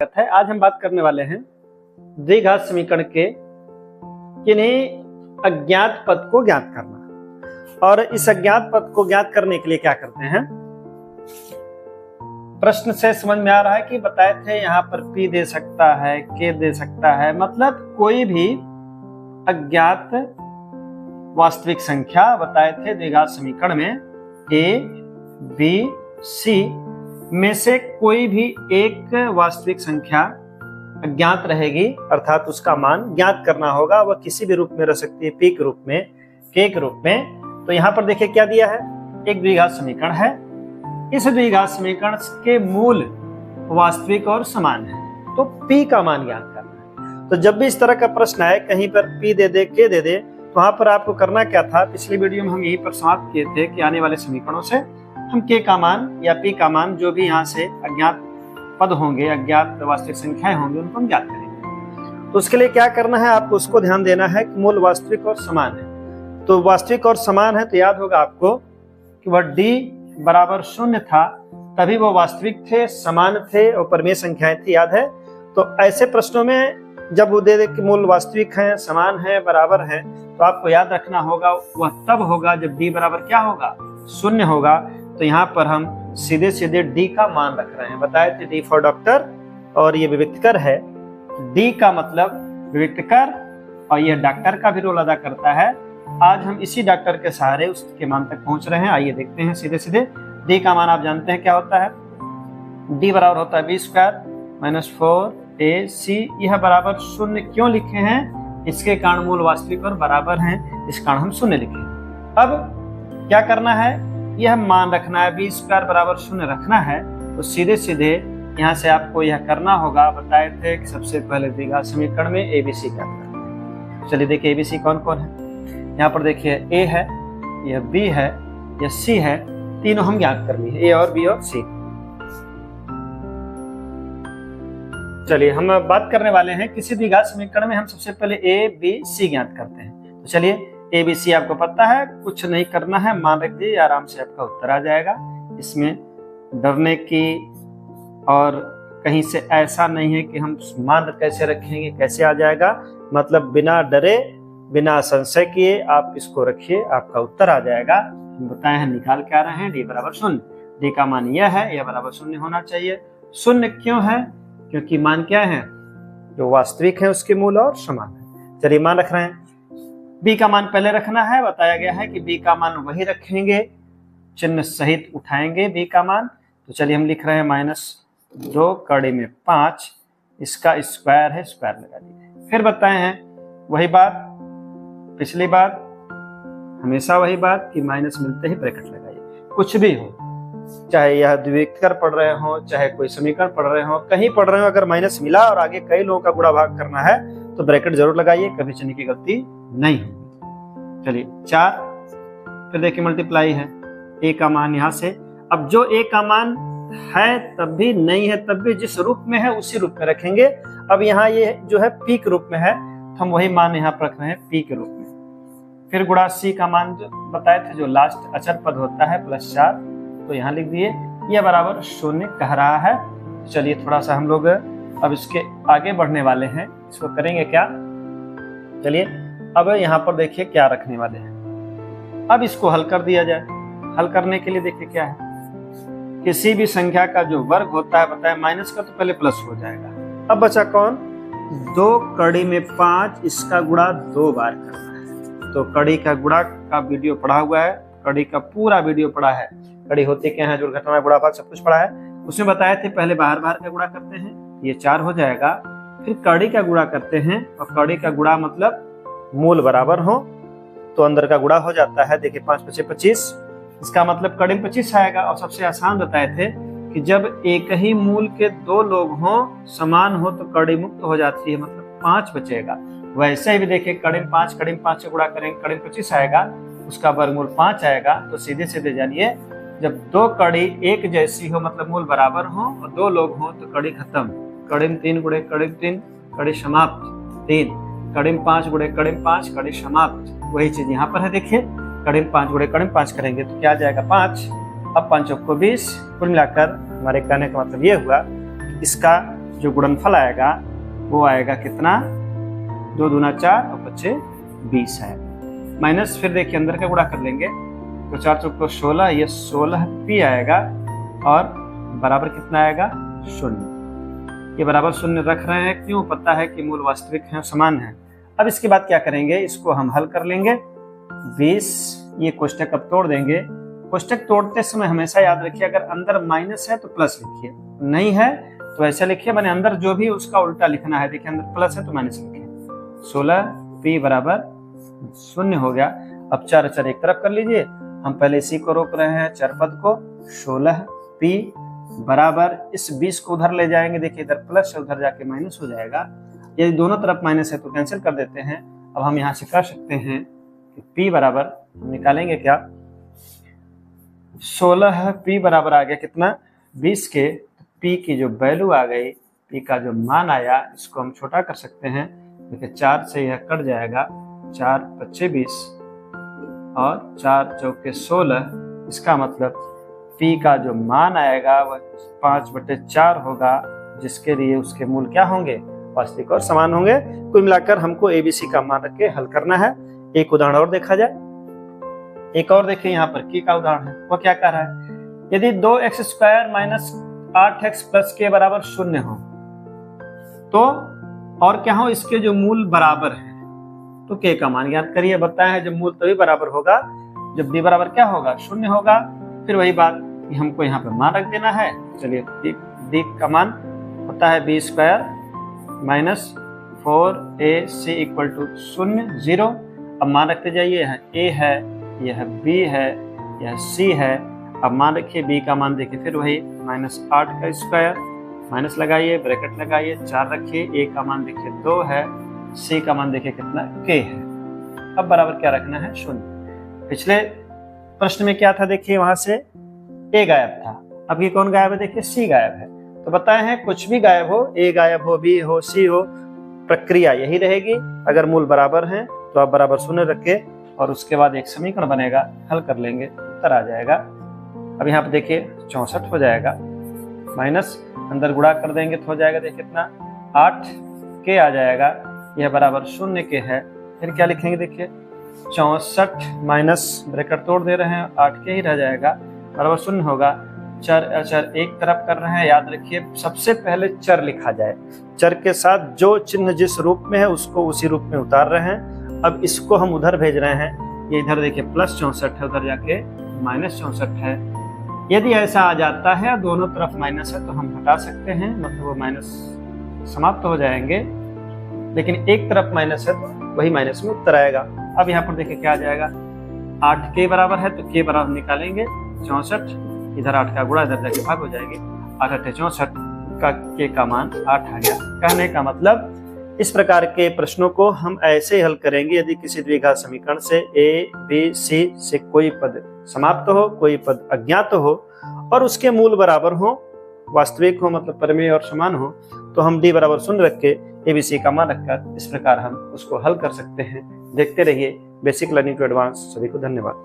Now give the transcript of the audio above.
है। आज हम बात करने वाले हैं द्विघात समीकरण के किन्हीं अज्ञात पद को ज्ञात करना। और इस अज्ञात पद को ज्ञात करने के लिए क्या करते हैं, प्रश्न से समझ में आ रहा है कि बताए थे यहाँ पर p दे सकता है, k दे सकता है, मतलब कोई भी अज्ञात वास्तविक संख्या बताए थे द्विघात समीकरण में a, b, c में से कोई भी एक वास्तविक संख्या अज्ञात रहेगी, अर्थात उसका मान ज्ञात करना होगा। वह किसी भी रूप में रह सकती है, p के रूप में, k के रूप में। तो यहाँ पर देखिए क्या दिया है, एक द्विघात समीकरण है। इस द्विघात समीकरण के मूल वास्तविक और समान है, तो p का मान ज्ञात करना है। तो जब भी इस तरह का प्रश्न आए, कहीं पर p दे दे, k दे दे, तो वहां पर आपको करना क्या था, पिछली वीडियो में हम यही पर समाप्त किए थे कि आने वाले समीकरणों से हम k का मान या p का मान, जो भी यहाँ से अज्ञात पद होंगे, अज्ञात वास्तविक संख्याएं होंगे, उनको हम ज्ञात करेंगे। तो उसके लिए क्या करना है, आपको उसको ध्यान देना है कि मूल वास्तविक और समान है। तो वास्तविक और समान है तो याद होगा आपको कि वह d बराबर 0 था, तभी वो वास्तविक थे, समान थे और परिमेय संख्याएं थी, याद है। तो ऐसे प्रश्नों में जब वो दे दे कि मूल वास्तविक है, समान है, बराबर है, तो आपको याद रखना होगा वह तब होगा जब d बराबर क्या होगा, 0 होगा। तो यहाँ पर हम सीधे सीधे d का मान रख रहे हैं। बताए थे d फॉर डॉक्टर, और ये विविक्तकर है। d का मतलब विविक्तकर, और यह डॉक्टर का भी रोल अदा करता है। आज हम इसी डॉक्टर के सहारे उसके मान तक पहुंच रहे हैं। आइए देखते हैं सीधे सीधे। d का मान आप जानते हैं क्या होता है, d बराबर होता है b स्क्वायर माइनस 4ac। यह बराबर 0 क्यों लिखे हैं, इसके कारण मूल वास्तविक और बराबर हैं, इस कारण हम 0 लिखे। अब क्या करना है, यह मान रखना है, b स्क्वायर बराबर 0 रखना है। तो सीधे सीधे यहाँ से आपको यह करना होगा। बताए थे कि सबसे पहले द्विघात समीकरण में abc करना है। चलिए देखिए abc कौन कौन है। यहाँ पर देखिए a है, यह b है, यह c है, तीनों हम ज्ञात कर लिए, a और b और c। चलिए हम बात करने वाले हैं किसी द्विघात समीकरण में हम सबसे पहले a, b, c ज्ञात करते हैं। तो चलिए a, b, c आपको पता है, कुछ नहीं करना है, मान रख दिए, आराम से आपका उत्तर आ जाएगा। इसमें डरने की और कहीं से ऐसा नहीं है कि हम मान कैसे रखेंगे, कैसे आ जाएगा, मतलब बिना डरे, बिना संशय किए आप इसको रखिए, आपका उत्तर आ जाएगा। हम बताए हैं, निकाल के आ रहे हैं d बराबर 0। d का मान यह है, यह बराबर 0 होना चाहिए। 0 क्यों है, क्योंकि मान क्या है, जो वास्तविक है उसके मूल और समान है। चलिए मान रख रहे हैं। b का मान पहले रखना है, बताया गया है कि b का मान वही रखेंगे, चिन्ह सहित उठाएंगे b का मान। तो चलिए हम लिख रहे हैं -2 कड़ी में 5, इसका स्क्वायर है, स्क्वायर लगा दीजिए। फिर बताए हैं वही बात, पिछली बात, हमेशा वही बात कि माइनस मिलते ही ब्रैकेट लगाइए। कुछ भी हो, चाहे यह द्विविक्तकर पढ़ रहे हो, चाहे कोई समीकरण पढ़ रहे हो, कहीं पढ़ रहे हो, अगर माइनस मिला और आगे कई लोगों का गुणा भाग करना है तो ब्रैकेट जरूर लगाइए, कभी चिन्ह की गलती नहीं होगी। चलिए 4, फिर देखिए मल्टीप्लाई है, a का मान यहाँ से। अब जो a का मान है तब भी, नहीं है तब भी, जिस रूप में है उसी रूप में रखेंगे। अब यहाँ ये जो है p के रूप में है, तो हम वही मान यहाँ पर रख रहे हैं p के रूप में। फिर गुणा c का मान जो बताए थे, जो लास्ट अचर पद होता है, +4, तो यहाँ लिख दिए, यह बराबर 0 कह रहा है। चलिए थोड़ा सा हम लोग अब इसके आगे बढ़ने वाले हैं, इसको करेंगे क्या। चलिए अब यहाँ पर देखिए क्या रखने वाले हैं। अब इसको हल कर दिया जाए। हल करने के लिए देखिए क्या है, किसी भी संख्या का जो वर्ग होता है, बताए माइनस का तो पहले प्लस हो जाएगा। अब बचा कौन, 2 कड़ी में 5, इसका गुणा 2 बार करना है। तो कड़ी का गुणा का वीडियो पढ़ा हुआ है, कड़ी का पूरा वीडियो पढ़ा है। कड़ी होते क्या है, जो घटना, गुणा भाग सब कुछ पढ़ा है। उसमें बताए थे पहले बाहर बाहर का गुणा करते हैं, ये 4 हो जाएगा। फिर कड़ी का गुणा करते हैं, और कड़ी का गुणा मतलब मूल बराबर हो तो अंदर का गुणा हो जाता है। देखिए 5 × 5 = 25, इसका मतलब कड़ी में 25 आएगा। और सबसे आसान बताए थे कि जब एक ही मूल के 2 लोग हों, समान हो, तो कड़ी मुक्त हो जाती है, मतलब 5 बचेगा। वैसे भी देखिए कड़ी में 5 से गुणा करेंगे, कड़ी में 25 आएगा, उसका वर्गमूल 5 आएगा। तो सीधे सीधे जानिए, जब 2 कड़ी एक जैसी हो, मतलब मूल बराबर हो, और 2 लोग हों, तो कड़ी खत्म। कड़ी में 3 गुणे कड़ी में 3, कड़ी समाप्त। 3 कड़ी में 5 गुणे कड़ी में 5, कड़ी समाप्त। वही चीज यहाँ पर है, देखिए कड़ी में 5 गुणे कड़ी में 5 करेंगे तो क्या आ जाएगा, 5। अब 5 × 20। कुल मिलाकर हमारे कहने का मतलब ये हुआ, इसका जो गुणनफल आएगा वो आएगा कितना, 2 दूना 4 और 25 20 है। माइनस फिर देखिए अंदर का गुणा कर लेंगे तो 4 चौको 16, ये 16p आएगा और बराबर कितना आएगा 0। ये बराबर 0 रख रहे हैं, क्यों? पता है कि मूल वास्तविक हैं, समान है। अब इसके बाद क्या करेंगे, इसको हम हल कर लेंगे। 20, ये कोष्टक अब तोड़ देंगे। कोष्टक तोड़ते समय हमेशा याद रखिए, अगर अंदर माइनस है तो प्लस लिखिए, नहीं है तो ऐसे लिखिए, मैंने अंदर जो भी उसका उल्टा लिखना है। देखिए अंदर प्लस है तो माइनस लिखिए। 16p बराबर 0 हो गया। अब 4 4 एक तरफ कर लीजिए, हम पहले इसी को रोक रहे हैं चर पद को। 16p बराबर इस 20 को उधर ले जाएंगे, देखिए इधर प्लस है उधर जाके माइनस हो जाएगा। यदि दोनों तरफ माइनस है तो कैंसिल कर देते हैं। अब हम यहाँ से कर सकते हैं कि p बराबर निकालेंगे क्या, 16p बराबर आ गया कितना 20 के। p की जो वैल्यू आ गई, p का जो मान आया, इसको हम छोटा कर सकते हैं। देखिए 4 से यह कट जाएगा, 4 25 20 और 4 चौके 16। इसका मतलब p का जो मान आएगा वह 5/4 होगा, जिसके लिए उसके मूल क्या होंगे, वास्तविक और समान होंगे। कुल मिलाकर हमको ABC का मान रख के हल करना है। एक उदाहरण और देखा जाए। एक और देखिए यहाँ पर k का उदाहरण है, वो क्या कह रहा है, यदि 2x² - 8x + k बराबर 0 हो तो और क्या हो, इसके जो मूल बराबर है तो k का मान ज्ञात करिए। बताया है जब मूल तभी बराबर होगा जब b बराबर क्या होगा 0 होगा। फिर वही बात कि हमको यहाँ पे मान रख देना है। चलिए b का मान होता है b² - 4ac = 0। अब मान रखते जाइए, यह a है, यह b है, यह c है। अब मान रखिए b का मान देखिए, फिर वही -8 का स्क्वायर, माइनस लगाइए, ब्रैकेट लगाइए, 4 रखिए। a का मान देखिए 2 है, c का मान देखिए कितना k है। अब बराबर क्या रखना है 0। पिछले प्रश्न में क्या था, देखिए वहां से a गायब था, अब ये कौन गायब है, देखिए c गायब है। तो बताए हैं कुछ भी गायब हो, a गायब हो, b हो, c हो, प्रक्रिया यही रहेगी। अगर मूल बराबर हैं तो आप बराबर 0 रखे और उसके बाद एक समीकरण बनेगा, हल कर लेंगे, उत्तर आ जाएगा। अब यहाँ पे देखिए 64 हो जाएगा, माइनस अंदर गुणा कर देंगे तो हो जाएगा देखिए कितना 8k आ जाएगा, यह बराबर 0 के है। फिर क्या लिखेंगे, देखिए 64 माइनस ब्रैकेट तोड़ दे रहे हैं, 8k ही रह जाएगा, बराबर 0 होगा। चर चर एक तरफ कर रहे हैं, याद रखिए सबसे पहले चर लिखा जाए, चर के साथ जो चिन्ह जिस रूप में है उसको उसी रूप में उतार रहे हैं। अब इसको हम उधर भेज रहे हैं, ये इधर देखिए +64 है, उधर जाके -64 है। यदि ऐसा आ जाता है दोनों तरफ माइनस है तो हम हटा सकते हैं, मतलब वो माइनस समाप्त हो जाएंगे। लेकिन एक तरफ माइनस है तो वही माइनस में उत्तर आएगा। अब यहाँ पर देखिए क्या आ जाएगा, 8k बराबर है तो k बराबर निकालेंगे 64, इधर 8 का गुणा, इधर जाके भाग हो जाएंगे, 8 8 64 का k का मान 8 आ गया। कहने का मतलब इस प्रकार के प्रश्नों को हम ऐसे हल करेंगे, यदि किसी द्विघात समीकरण से a, b, c से कोई पद समाप्त हो, कोई पद अज्ञात हो और उसके मूल बराबर हो, वास्तविक हो, मतलब परिमेय और समान हो, तो हम d बराबर 0 रख के ABC का मान रखकर इस प्रकार हम उसको हल कर सकते हैं। देखते रहिए बेसिक लर्निंग टू एडवांस। सभी को धन्यवाद।